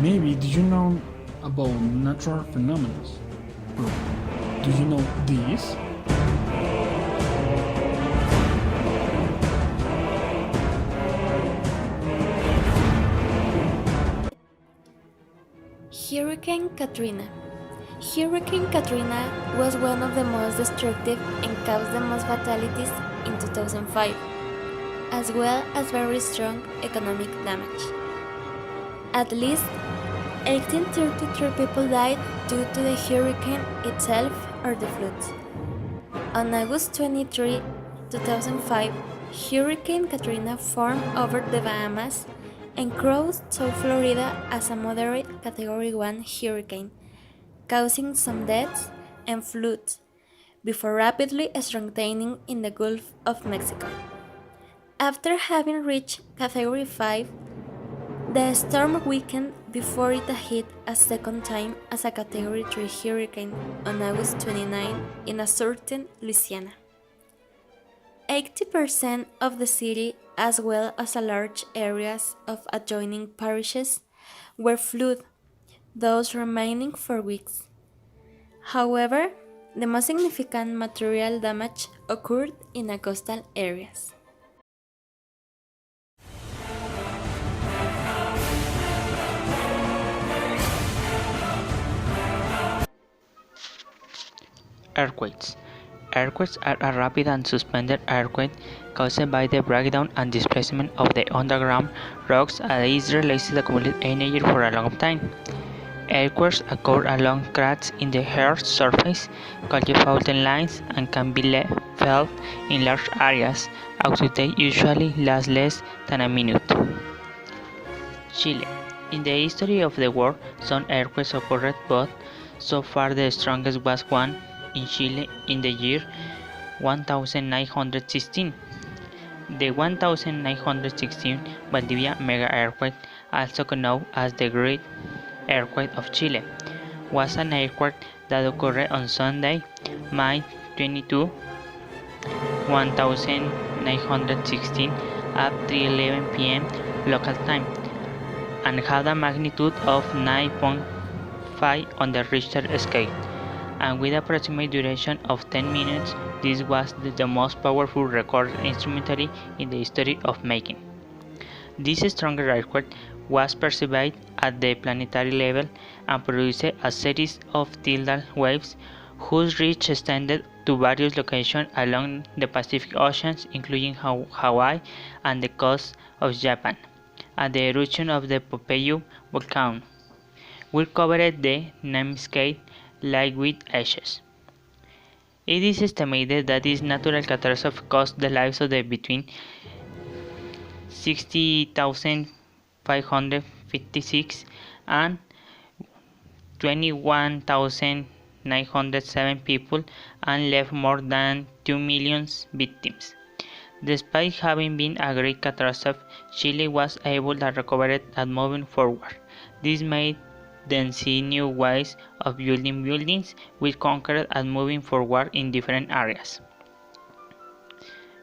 Maybe do you know about natural phenomena? Bro, do you know this? Hurricane Katrina. Hurricane Katrina was one of the most destructive and caused the most fatalities in 2005, as well as very strong economic damage. At least 1833 people died due to the hurricane itself or the floods. On August 23, 2005, Hurricane Katrina formed over the Bahamas and crossed South Florida as a moderate Category 1 hurricane, causing some deaths and floods, before rapidly strengthening in the Gulf of Mexico. After having reached Category 5, the storm weakened before it hit a second time as a Category 3 hurricane on August 29 in a certain Louisiana. 80% of the city, as well as large areas of adjoining parishes, were flooded, those remaining for weeks. However, the most significant material damage occurred in the coastal areas. Earthquakes. Earthquakes are a rapid and suspended earthquake caused by the breakdown and displacement of the underground rocks that is released accumulated energy for a long time. Earthquakes occur along cracks in the Earth's surface, called fault lines, and can be felt in large areas, although they usually last less than a minute. Chile. In the history of the world, some earthquakes occurred, but so far the strongest was one in Chile in the year 1916. The 1916 Valdivia mega earthquake, also known as the Great Earthquake of Chile, was an earthquake that occurred on Sunday, May 22, 1916 at 3:11 p.m. local time, and had a magnitude of 9.5 on the Richter scale, and with approximate duration of 10 minutes, this was the most powerful recorded instrumentally in the history of making. This stronger earthquake was perceived at the planetary level and produced a series of tidal waves whose reach extended to various locations along the Pacific Oceans, including Hawaii and the coast of Japan. At the eruption of the Pompeian volcano, we covered the namescape like with ashes. It is estimated that this natural catastrophe cost the lives of between 60,556 and 21,907 people and left more than 2 million victims. Despite having been a great catastrophe, Chile was able to recover and moving forward. This made them see new ways of building buildings with concrete and moving forward in different areas.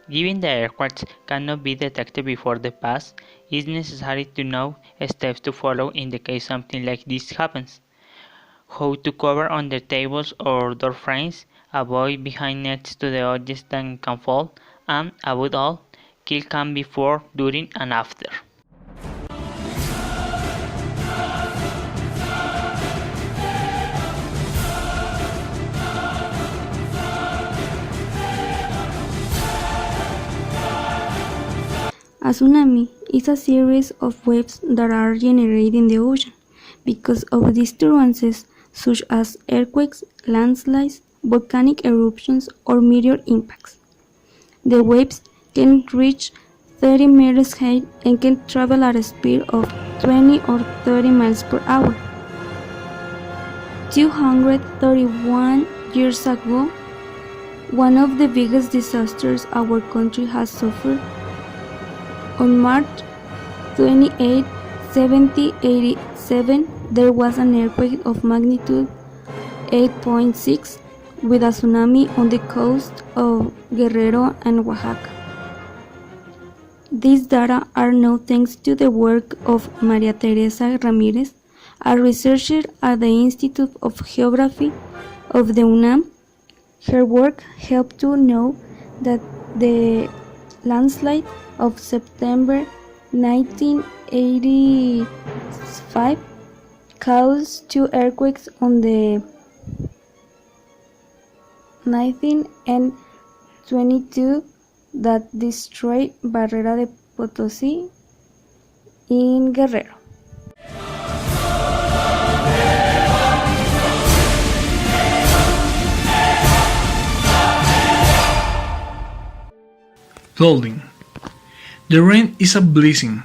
Given the earthquakes cannot be detected before they pass, it is necessary to know steps to follow in the case something like this happens. How to cover under tables or door frames, avoid behind nets to the objects that can fall, and above all, kill calm before, during, and after. A tsunami is a series of waves that are generated in the ocean because of disturbances such as earthquakes, landslides, volcanic eruptions, or meteor impacts. The waves can reach 30 meters height and can travel at a speed of 20 or 30 miles per hour. 231 years ago, one of the biggest disasters our country has suffered. On March 28, 1787, there was an earthquake of magnitude 8.6 with a tsunami on the coast of Guerrero and Oaxaca. These data are now thanks to the work of Maria Teresa Ramirez, A researcher at the Institute of Geography of the UNAM, her work helped to know that the landslide of September 1985 caused two earthquakes on the 19th and 22 that destroyed Barrera de Potosí in Guerrero. Flooding. The rain is a blessing,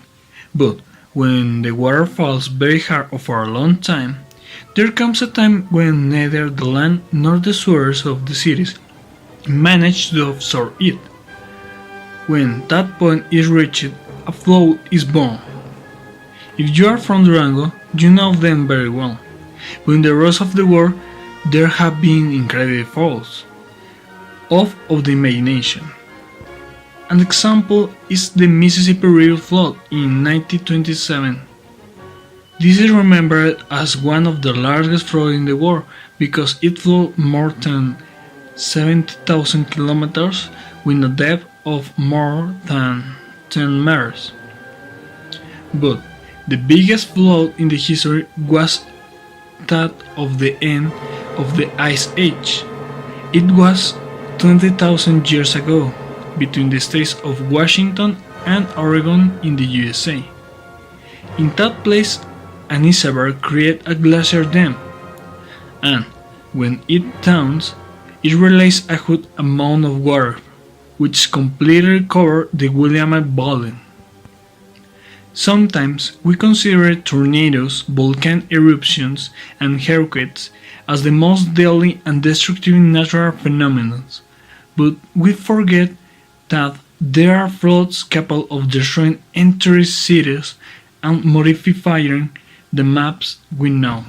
but when the water falls very hard for a long time, there comes a time when neither the land nor the sewers of the cities manage to absorb it. When that point is reached, a flood is born. If you are from Durango, you know them very well, but in the rest of the world, there have been incredible falls of the imagination. An example is the Mississippi River flood in 1927. This is remembered as one of the largest floods in the world because it flowed more than 70,000 kilometers with a depth of more than 10 meters. But the biggest flood in the history was that of the end of the Ice Age. It was 20,000 years ago between the states of Washington and Oregon in the USA. In that place, an iceberg created a glacier dam, and when it downs, it releases a huge amount of water, which completely covered the Willamette Valley. Sometimes we consider tornadoes, volcanic eruptions, and earthquakes as the most deadly and destructive natural phenomena, but we forget that there are floods capable of destroying entire cities and modifying the maps we know.